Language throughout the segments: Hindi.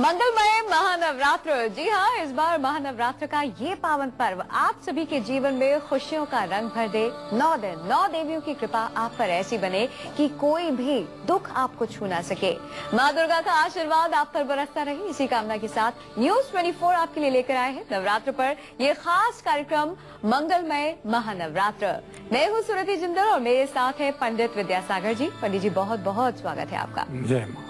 मंगलमय महानवरात्र। जी हाँ, इस बार महानवरात्र का ये पावन पर्व आप सभी के जीवन में खुशियों का रंग भर दे। 9 दिन 9 देवियों की कृपा आप पर ऐसी बने कि कोई भी दुख आपको छू ना सके। माँ दुर्गा का आशीर्वाद आप पर बरसता रहे, इसी कामना के साथ न्यूज 24 आपके लिए लेकर आए हैं नवरात्र पर ये खास कार्यक्रम मंगलमय महानवरात्र। मैं हूँ सुरति जिंदल और मेरे साथ है पंडित विद्यासागर जी। पंडित जी, बहुत बहुत स्वागत है आपका। जय मां।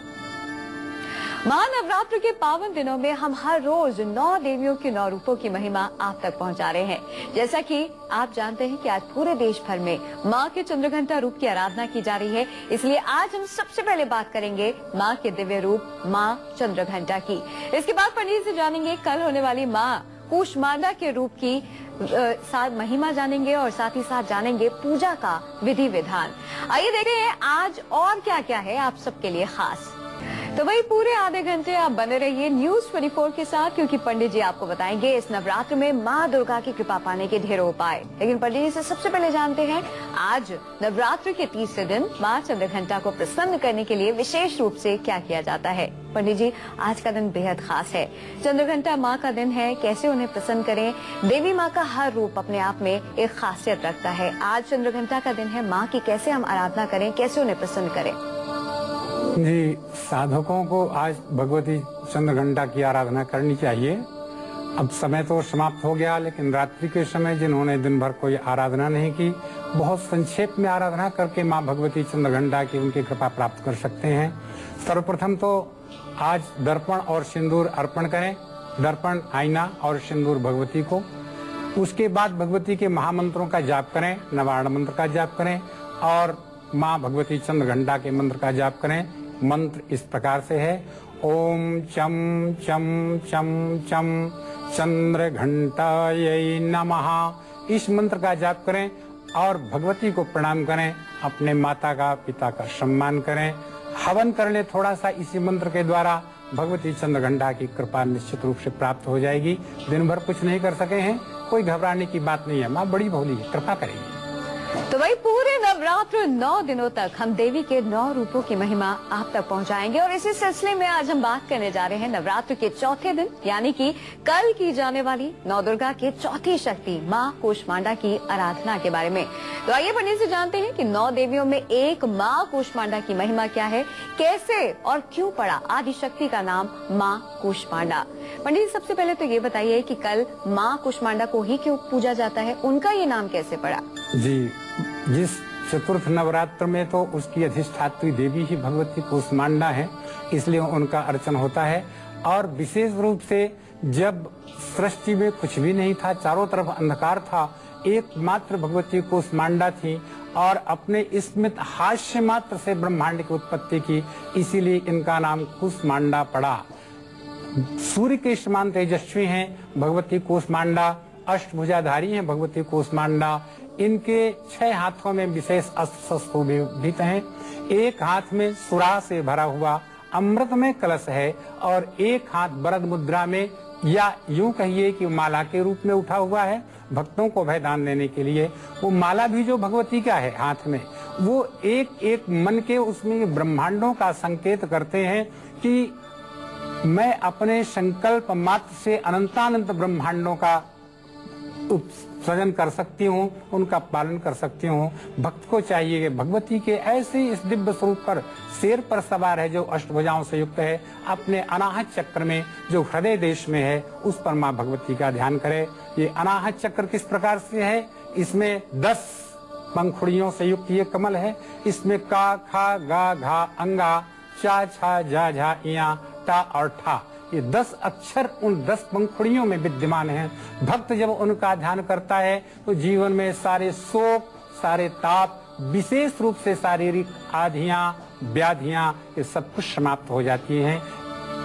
महानवरात्र के पावन दिनों में हम हर रोज 9 देवियों के 9 रूपों की महिमा आप तक पहुंचा रहे हैं। जैसा कि आप जानते हैं कि आज पूरे देश भर में मां के चंद्रघंटा रूप की आराधना की जा रही है, इसलिए आज हम सबसे पहले बात करेंगे मां के दिव्य रूप मां चंद्रघंटा की। इसके बाद पंडित से जानेंगे कल होने वाली मां कूष्मांडा के रूप की साथ महिमा जानेंगे और साथ ही साथ जानेंगे पूजा का विधि विधान। आइए देखते हैं आज और क्या क्या है आप सबके लिए खास। तो वही पूरे आधे घंटे आप बने रहिए न्यूज 24 के साथ, क्योंकि पंडित जी आपको बताएंगे इस नवरात्र में माँ दुर्गा की कृपा पाने के ढेरों उपाय। लेकिन पंडित जी से सबसे पहले जानते हैं आज नवरात्र के तीसरे दिन माँ चंद्रघंटा को प्रसन्न करने के लिए विशेष रूप से क्या किया जाता है। पंडित जी, आज का दिन बेहद खास है, चंद्रघंटा माँ का दिन है, कैसे उन्हें प्रसन्न करें। देवी माँ का हर रूप अपने आप में एक खासियत रखता है। आज चंद्रघंटा का दिन है, माँ की कैसे हम आराधना करें, कैसे उन्हें प्रसन्न करें। जी, साधकों को आज भगवती चंद्रघंटा की आराधना करनी चाहिए। अब समय तो समाप्त हो गया, लेकिन रात्रि के समय जिन्होंने दिन भर कोई आराधना नहीं की, बहुत संक्षेप में आराधना करके माँ भगवती चंद्रघंटा की उनकी कृपा प्राप्त कर सकते हैं। सर्वप्रथम तो आज दर्पण और सिंदूर अर्पण करें, दर्पण, आईना और सिंदूर भगवती को। उसके बाद भगवती के महामंत्रों का जाप करें, नवारण मंत्र का जाप करें और माँ भगवती चंद्रघंटा के मंत्र का जाप करें। मंत्र इस प्रकार से है, ओम चम चम चम चम चंद्रघंटायै नमः। इस मंत्र का जाप करें और भगवती को प्रणाम करें, अपने माता का पिता का सम्मान करें, हवन कर ले थोड़ा सा इसी मंत्र के द्वारा। भगवती चंद्रघंटा की कृपा निश्चित रूप से प्राप्त हो जाएगी। दिन भर कुछ नहीं कर सके हैं, कोई घबराने की बात नहीं है, माँ बड़ी भोली है, कृपा करेगी। तो वही पूरे नवरात्र 9 दिनों तक हम देवी के 9 रूपों की महिमा आप तक पहुंचाएंगे और इसी सिलसिले में आज हम बात करने जा रहे हैं नवरात्र के चौथे दिन यानी कि कल की जाने वाली नौ दुर्गा के चौथी शक्ति माँ कूष्मांडा की आराधना के बारे में। तो आइए पंडित से जानते हैं कि 9 देवियों में एक माँ कूष्मांडा की महिमा क्या है, कैसे और क्यों पड़ा आदि शक्ति का नाम माँ कूष्मांडा। पंडित सबसे पहले तो ये बताइए कि कल माँ कूष्मांडा को ही क्यों पूजा जाता है, उनका ये नाम कैसे पड़ा। जी, जिस चतुर्थ नवरात्र में तो उसकी अधिष्ठात्री देवी ही भगवती कूष्मांडा है, इसलिए उनका अर्चन होता है। और विशेष रूप से जब सृष्टि में कुछ भी नहीं था, चारों तरफ अंधकार था, एकमात्र भगवती कूष्मांडा थी और अपने स्मित हास्य मात्र से ब्रह्मांड की उत्पत्ति की, इसीलिए इनका नाम कूष्मांडा पड़ा। सूर्य के समान तेजस्वी हैं भगवती कूष्मांडा, अष्टभुजाधारी हैं भगवती कूष्मांडा। इनके 6 हाथों में विशेष अस्त्र शस्त्र विभूषित हैं। एक हाथ में सुरा से भरा हुआ अमृतमय कलश है और एक हाथ वरद मुद्रा में, या यूं कहिए कि माला के रूप में उठा हुआ है भक्तों को भयदान देने के लिए। वो माला भी जो भगवती का है हाथ में, वो एक एक मन के उसमें ब्रह्मांडों का संकेत करते हैं कि मैं अपने संकल्प मात्र से अनंतानंत ब्रह्मांडों का सृजन कर सकती हूँ, उनका पालन कर सकती हूँ। भक्त को चाहिए कि भगवती के ऐसे इस दिव्य स्वरूप पर शेर पर सवार है जो अष्टभुजाओं से युक्त है, अपने अनाहत चक्र में जो हृदय देश में है उस पर माँ भगवती का ध्यान करे। ये अनाहत चक्र किस प्रकार से है, इसमें 10 पंखुड़ियों से युक्त ये कमल है। इसमें का, खा, गा, घा, अंगा, चा, छा, जा, झा, इया, टा और ठा, ये 10 अक्षर उन 10 पंखुड़ियों में विद्यमान हैं। भक्त जब उनका ध्यान करता है तो जीवन में सारे शोक, सारे ताप, विशेष रूप से शारीरिक आधियां, व्याधियां, ये सब कुछ समाप्त हो जाती हैं।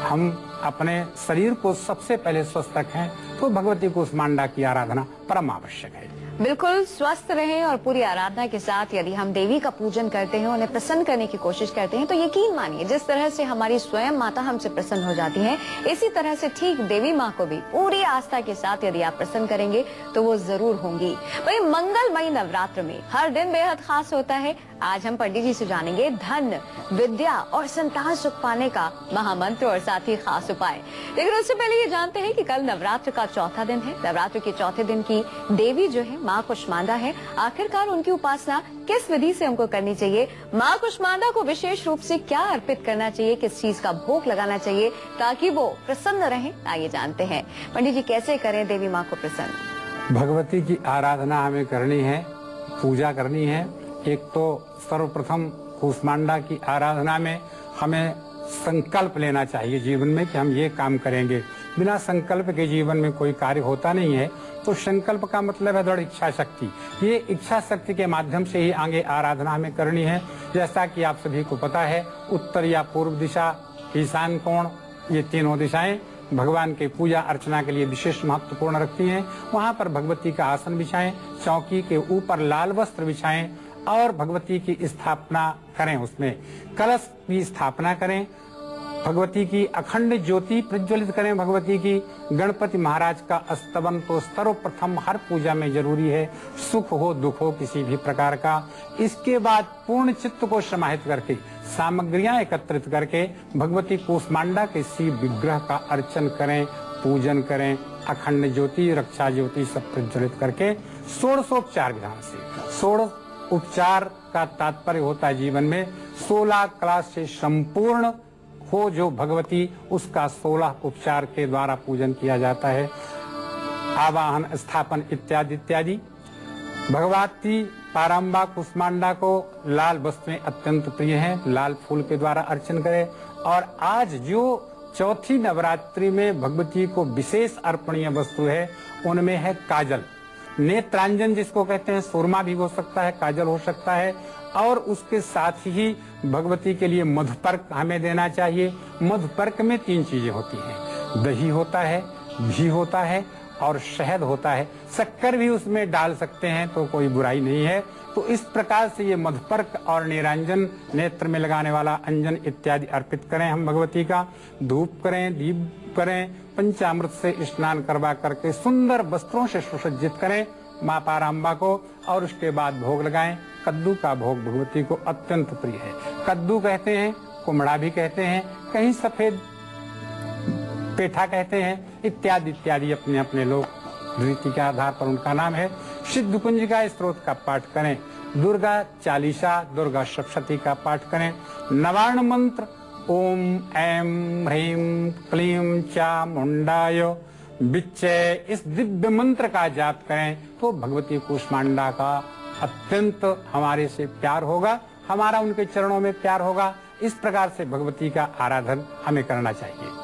हम अपने शरीर को सबसे पहले स्वस्थ रखें तो भगवती कूष्मांडा की आराधना परम आवश्यक है। बिल्कुल स्वस्थ रहें और पूरी आराधना के साथ यदि हम देवी का पूजन करते हैं, उन्हें प्रसन्न करने की कोशिश करते हैं, तो यकीन मानिए जिस तरह से हमारी स्वयं माता हमसे प्रसन्न हो जाती हैं, इसी तरह से ठीक देवी माँ को भी पूरी आस्था के साथ यदि आप प्रसन्न करेंगे तो वो जरूर होंगी। वही मंगलमयी नवरात्र में हर दिन बेहद खास होता है। आज हम पंडित जी से जानेंगे धन, विद्या और संतान सुख पाने का महामंत्र और साथ ही खास उपाय। लेकिन उससे पहले ये जानते हैं कि कल नवरात्र का चौथा दिन है। नवरात्र के चौथे दिन की देवी जो है माँ कुष्मांडा है। आखिरकार उनकी उपासना किस विधि से हमको करनी चाहिए, माँ कुष्मांडा को विशेष रूप से क्या अर्पित करना चाहिए, किस चीज का भोग लगाना चाहिए ताकि वो प्रसन्न रहें, आइए जानते हैं। पंडित जी कैसे करें देवी माँ को प्रसन्न? भगवती की आराधना हमें करनी है, पूजा करनी है। एक तो सर्वप्रथम कुष्मांडा की आराधना में हमें संकल्प लेना चाहिए जीवन में कि हम ये काम करेंगे। बिना संकल्प के जीवन में कोई कार्य होता नहीं है। तो संकल्प का मतलब है दृढ़ इच्छा शक्ति। ये इच्छा शक्ति के माध्यम से ही आगे आराधना हमें करनी है। जैसा कि आप सभी को पता है, उत्तर या पूर्व दिशा, ईशान कोण, ये तीनों दिशाएं भगवान के पूजा अर्चना के लिए विशेष महत्वपूर्ण रखती हैं। वहाँ पर भगवती का आसन बिछाएं, चौकी के ऊपर लाल वस्त्र बिछाएं और भगवती की स्थापना करें। उसमें कलश की स्थापना करें, भगवती की अखंड ज्योति प्रज्वलित करें। भगवती की गणपति महाराज का स्तवन तो सर्वप्रथम हर पूजा में जरूरी है, सुख हो दुख हो किसी भी प्रकार का। इसके बाद पूर्ण चित्त को समाहित करके सामग्रियां एकत्रित करके भगवती कुष्मांडा के शिव विग्रह का अर्चन करें, पूजन करें। अखंड ज्योति, रक्षा ज्योति सब प्रज्वलित करके षोडशोपचार विधान से। षोडश उपचार का तात्पर्य होता है जीवन में 16 कला से संपूर्ण हो जो भगवती, उसका 16 उपचार के द्वारा पूजन किया जाता है। आवाहन, स्थापन इत्यादि इत्यादि। भगवती पारंबा कुष्मांडा को लाल वस्त्र में अत्यंत प्रिय है, लाल फूल के द्वारा अर्चन करें। और आज जो चौथी नवरात्रि में भगवती को विशेष अर्पणीय वस्तु है उनमें है काजल, नेत्रांजन जिसको कहते हैं, सुरमा भी हो सकता है, काजल हो सकता है। और उसके साथ ही भगवती के लिए मधुपर्क हमें देना चाहिए। मधुपर्क में 3 चीजें होती हैं, दही होता है, घी होता है और शहद होता है। शक्कर भी उसमें डाल सकते हैं तो कोई बुराई नहीं है। तो इस प्रकार से ये मधुपर्क और निरांजन, नेत्र में लगाने वाला अंजन इत्यादि अर्पित करें हम भगवती का। धूप करें, दीप करें, पंचामृत से स्नान करवा करके सुंदर वस्त्रों से सुसज्जित करें माँ पारंबा को और उसके बाद भोग लगाएं। कद्दू का भोग भगवती को अत्यंत प्रिय है। कद्दू कहते हैं, कुमड़ा भी कहते हैं, कहीं सफेद पेठा कहते हैं, इत्यादि इत्यादि अपने अपने लोग रीति के आधार पर उनका नाम है। सिद्ध कुंजिका स्त्रोत का पाठ करें, दुर्गा चालीसा, दुर्गा सप्तशती का पाठ करें। नवार्ण मंत्र ओम ऐं ह्रीं क्लीं चामुंडाय विच्चे, इस दिव्य मंत्र का जाप करें तो भगवती कुष्मांडा का अत्यंत हमारे से प्यार होगा, हमारा उनके चरणों में प्यार होगा। इस प्रकार से भगवती का आराधन हमें करना चाहिए।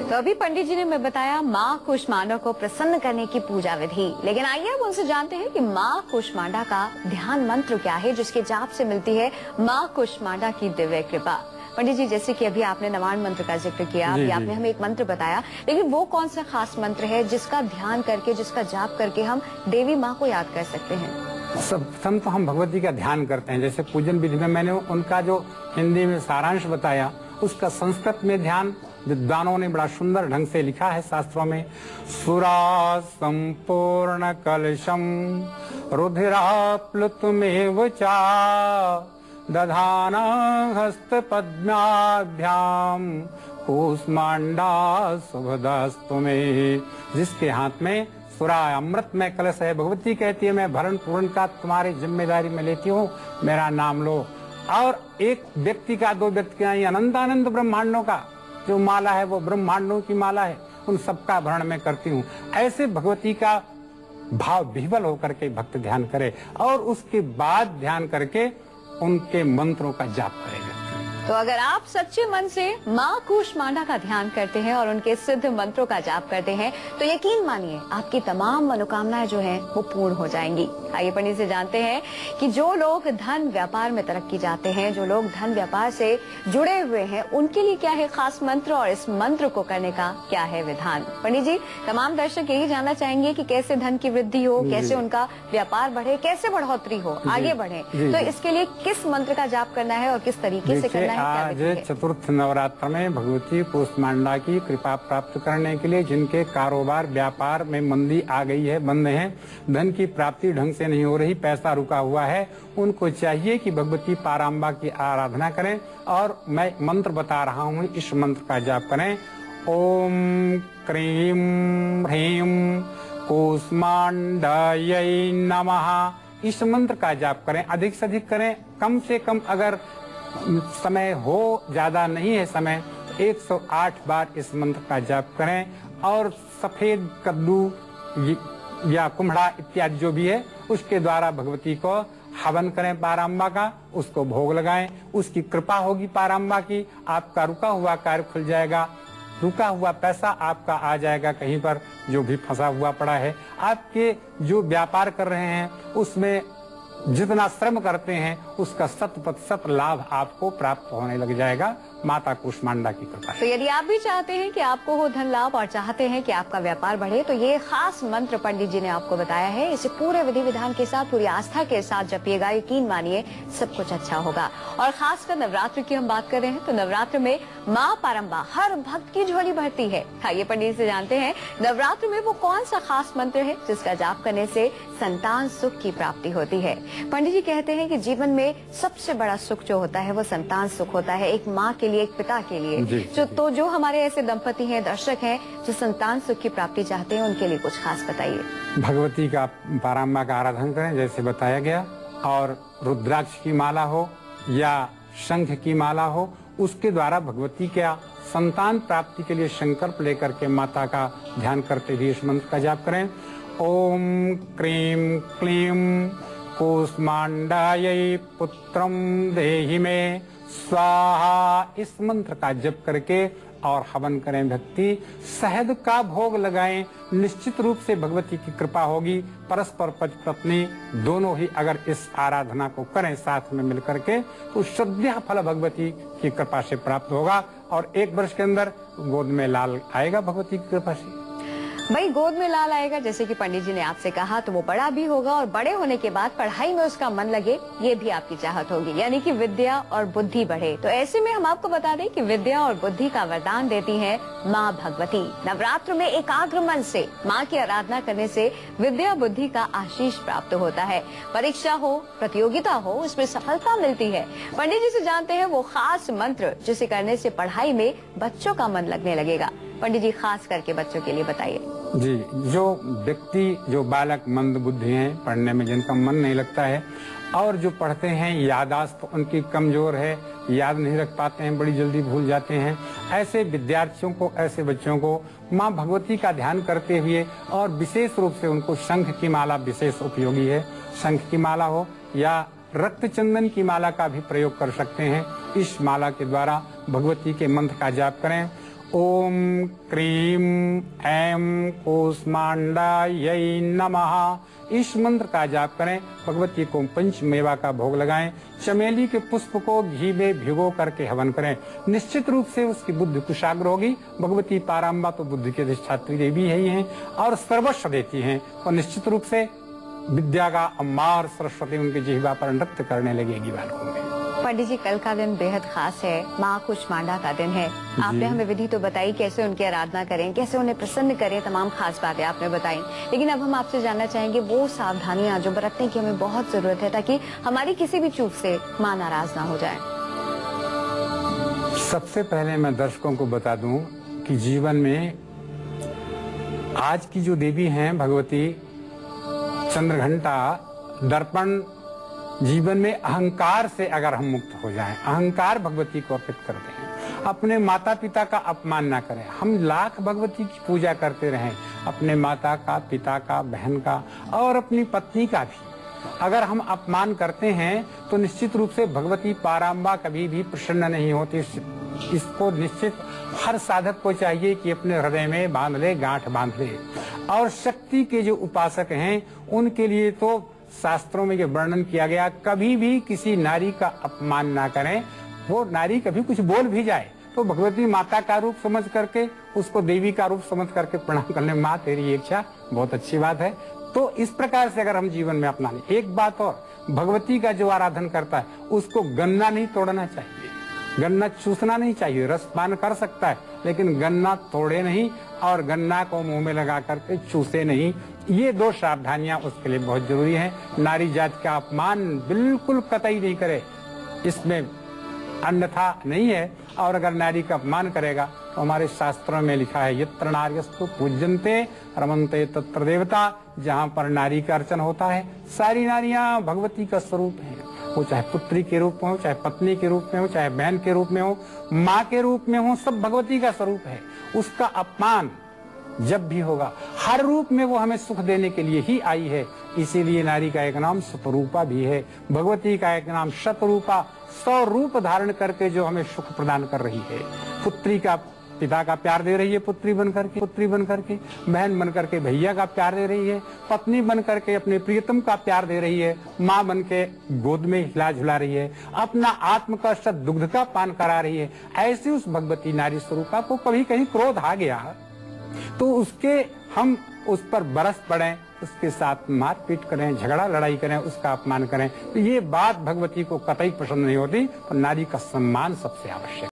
तो अभी पंडित जी ने मैं बताया माँ कुष्मांडा को प्रसन्न करने की पूजा विधि, लेकिन आइए हम उनसे जानते हैं कि माँ कुष्मांडा का ध्यान मंत्र क्या है जिसके जाप से मिलती है माँ कुष्मांडा की दिव्य कृपा। पंडित जी, जैसे कि अभी आपने नवार्ण मंत्र का जिक्र किया, अभी आपने हमें एक मंत्र बताया, लेकिन वो कौन सा खास मंत्र है जिसका ध्यान करके, जिसका जाप करके हम देवी माँ को याद कर सकते हैं? प्रथम तो हम भगवती का ध्यान करते हैं। जैसे पूजन विधि में मैंने उनका जो हिंदी में सारांश बताया, उसका संस्कृत में ध्यान विद्वानों ने बड़ा सुंदर ढंग से लिखा है शास्त्रों में। सुरा संपूर्ण कलशम रुधिराप्लुतमेव चा दधाना हस्त पद्माभ्याम कुष्मांडा शुभदस्तु में। जिसके हाथ में सुरा अमृत में कलश है, भगवती कहती है मैं भरण पूर्ण का तुम्हारी जिम्मेदारी में लेती हूँ, मेरा नाम लो। और एक व्यक्ति का, 2 व्यक्ति का, अनंतानंद ब्रह्मांडों का जो माला है वो ब्रह्मांडों की माला है, उन सबका भरण मैं करती हूँ। ऐसे भगवती का भाव विह्वल होकर के भक्त ध्यान करे और उसके बाद ध्यान करके उनके मंत्रों का जाप करेगा। तो अगर आप सच्चे मन से माँ कुष्मांडा का ध्यान करते हैं और उनके सिद्ध मंत्रों का जाप करते हैं तो यकीन मानिए आपकी तमाम मनोकामनाएं जो हैं वो पूर्ण हो जाएंगी। आइए पंडित से जानते हैं कि जो लोग धन व्यापार में तरक्की जाते हैं, जो लोग धन व्यापार से जुड़े हुए हैं, उनके लिए क्या है खास मंत्र और इस मंत्र को करने का क्या है विधान? पंडित जी, तमाम दर्शक यही जानना चाहेंगे कि कैसे धन की वृद्धि हो, कैसे उनका व्यापार बढ़े, कैसे बढ़ोतरी हो, आगे बढ़े। तो इसके लिए किस मंत्र का जाप करना है और किस तरीके से करना है, क्या आज विधि है? चतुर्थ नवरात्र में भगवती कूष्मांडा की कृपा प्राप्त करने के लिए जिनके कारोबार व्यापार में मंदी आ गई है, बंद है, धन की प्राप्ति ढंग से नहीं हो रही, पैसा रुका हुआ है, उनको चाहिए कि भगवती पाराम्बा की आराधना करें। और मैं मंत्र बता रहा हूँ, इस मंत्र का जाप करें। ओम क्रीम ह्रीम कूष्मांडायै नमः। इस मंत्र का जाप करें, अधिक से अधिक करें, कम से कम अगर समय हो, ज्यादा नहीं है समय, 108 बार इस मंत्र का जाप करें। और सफेद कद्दू या कुम्हड़ा इत्यादि जो भी है उसके द्वारा भगवती को हवन करें पाराम्बा का, उसको भोग लगाएं, उसकी कृपा होगी पाराम्बा की, आपका रुका हुआ कार्य खुल जाएगा, रुका हुआ पैसा आपका आ जाएगा, कहीं पर जो भी फंसा हुआ पड़ा है, आपके जो व्यापार कर रहे हैं उसमें जितना श्रम करते हैं उसका 100% लाभ आपको प्राप्त होने लग जाएगा माता कूष्मांडा की कृपा। तो यदि आप भी चाहते हैं कि आपको हो धन लाभ और चाहते हैं कि आपका व्यापार बढ़े, तो ये खास मंत्र पंडित जी ने आपको बताया है, इसे पूरे विधि विधान के साथ, पूरी आस्था के साथ जपिएगा, यकीन मानिए सब कुछ अच्छा होगा। और खासकर नवरात्र की हम बात कर रहे हैं, तो नवरात्र में माँ पारम्बा हर भक्त की झोली भरती है। आइए पंडित से जानते हैं नवरात्र में वो कौन सा खास मंत्र है जिसका जाप करने से संतान सुख की प्राप्ति होती है। पंडित जी कहते हैं कि जीवन में सबसे बड़ा सुख जो होता है वो संतान सुख होता है, एक माँ के लिए, एक पिता के लिए। जो हमारे ऐसे दंपति हैं, दर्शक हैं जो संतान सुख की प्राप्ति चाहते हैं, उनके लिए कुछ खास बताइए। भगवती का पाराम्बा का आराधन करें जैसे बताया गया, और रुद्राक्ष की माला हो या शंख की माला हो, उसके द्वारा भगवती का संतान प्राप्ति के लिए संकल्प लेकर के माता का ध्यान करते हुए इस मंत्र का जाप करें। ओम क्रीम क्लीम कूष्मांडायै पुत्रम देहि मे स्वाहा। इस मंत्र का जप करके और हवन करें भक्ति, शहद का भोग लगाएं, निश्चित रूप से भगवती की कृपा होगी। परस्पर पति पत्नी दोनों ही अगर इस आराधना को करें साथ में मिलकर के, तो श्रद्धा फल भगवती की कृपा से प्राप्त होगा और 1 वर्ष के अंदर गोद में लाल आएगा भगवती की कृपा से। भाई गोद में लाल आएगा जैसे कि पंडित जी ने आपसे कहा, तो वो बड़ा भी होगा और बड़े होने के बाद पढ़ाई में उसका मन लगे, ये भी आपकी चाहत होगी, यानी कि विद्या और बुद्धि बढ़े। तो ऐसे में हम आपको बता दें कि विद्या और बुद्धि का वरदान देती है माँ भगवती। नवरात्र में एकाग्र मन से माँ की आराधना करने से विद्या बुद्धि का आशीष प्राप्त होता है। परीक्षा हो, प्रतियोगिता हो, उसमें सफलता मिलती है। पंडित जी से जानते हैं वो खास मंत्र जिसे करने से पढ़ाई में बच्चों का मन लगने लगेगा। पंडित जी खास करके बच्चों के लिए बताइए। जी, जो व्यक्ति, जो बालक मंद बुद्धि हैं, पढ़ने में जिनका मन नहीं लगता है, और जो पढ़ते हैं याददाश्त उनकी कमजोर है, याद नहीं रख पाते हैं, बड़ी जल्दी भूल जाते हैं, ऐसे विद्यार्थियों को, ऐसे बच्चों को माँ भगवती का ध्यान करते हुए, और विशेष रूप से उनको शंख की माला विशेष उपयोगी है। शंख की माला हो या रक्त चंदन की माला का भी प्रयोग कर सकते हैं। इस माला के द्वारा भगवती के मंत्र का जाप करें। ओम क्रीम ऐं कूष्मांडायै नमः। इस मंत्र का जाप करें। भगवती को पंचमेवा का भोग लगाएं। चमेली के पुष्प को घी में भिगो करके हवन करें। निश्चित रूप से उसकी बुद्धि कुशाग्र होगी। भगवती पाराम्बा तो बुद्धि की अधिष्ठात्री देवी ही हैं और सर्वस्व देती हैं, और निश्चित रूप से विद्या का अम्मार सरस्वती उनकी जिह्वा पर नृत्य करने लगेगी बालकों में। पंडित जी, कल का दिन बेहद खास है, माँ कूष्मांडा का दिन है। आपने हमें विधि तो बताई कैसे उनकी आराधना करें, कैसे उन्हें प्रसन्न करें, तमाम खास बातें आपने बताई। लेकिन अब हम आपसे जानना चाहेंगे वो सावधानियाँ जो बरतने की हमें बहुत जरूरत है ताकि हमारी किसी भी चूक से माँ नाराज ना हो जाए। सबसे पहले मैं दर्शकों को बता दूं कि जीवन में आज की जो देवी हैं भगवती चंद्रघंटा दर्पण, जीवन में अहंकार से अगर हम मुक्त हो जाएं, अहंकार भगवती को अर्पित कर दें, अपने माता पिता का अपमान ना करें। हम लाख भगवती की पूजा करते रहें, अपने माता का, पिता का, बहन का और अपनी पत्नी का भी अगर हम अपमान करते हैं तो निश्चित रूप से भगवती पाराम्बा कभी भी प्रसन्न नहीं होती। इसको निश्चित हर साधक को चाहिए कि अपने हृदय में बांध ले, गांठ बांध ले। और शक्ति के जो उपासक हैं उनके लिए तो शास्त्रों में ये वर्णन किया गया, कभी भी किसी नारी का अपमान ना करें। वो नारी कभी कुछ बोल भी जाए तो भगवती माता का रूप समझ करके, उसको देवी का रूप समझ करके प्रणाम करने, माँ तेरी इच्छा, बहुत अच्छी बात है। तो इस प्रकार से अगर हम जीवन में अपना लें। एक बात और, भगवती का जो आराधन करता है उसको गन्ना नहीं तोड़ना चाहिए। गन्ना चूसना नहीं चाहिए, रसपान कर सकता है, लेकिन गन्ना तोड़े नहीं और गन्ना को मुंह में लगा करके चूसे नहीं। ये 2 सावधानियां उसके लिए बहुत जरूरी हैं। नारी जाति का अपमान बिल्कुल कतई नहीं करे, इसमें अन्यथा नहीं है। और अगर नारी का अपमान करेगा तो हमारे शास्त्रों में लिखा है, यत्र नार्यस्तु पूज्यन्ते रमन्ते तत्र देवता। जहाँ पर नारी का अर्चन होता है, सारी नारियां भगवती का स्वरूप है। वो चाहे पुत्री के रूप में हो, चाहे पत्नी के रूप में हो, चाहे बहन के रूप में हो, माँ के रूप में हो, सब भगवती का स्वरूप है। उसका अपमान जब भी होगा, हर रूप में वो हमें सुख देने के लिए ही आई है। इसीलिए नारी का एक नाम शतरूपा भी है, भगवती का एक नाम शतरूपा, 100 रूप धारण करके जो हमें सुख प्रदान कर रही है। पुत्री का पिता का प्यार दे रही है, पुत्री बन करके, बहन बन करके भैया का प्यार दे रही है, पत्नी बन करके अपने प्रियतम का प्यार दे रही है, माँ बन के गोद में हिला झुला रही है, अपना आत्म का दुग्ध का पान करा रही है। ऐसी उस भगवती नारी स्वरूपा को कभी कहीं क्रोध आ गया तो हम उस पर बरस पड़े, उसके साथ मारपीट करें, झगड़ा लड़ाई करें, उसका अपमान करें, तो ये बात भगवती को कतई पसंद नहीं होती। तो नारी का सम्मान सबसे आवश्यक।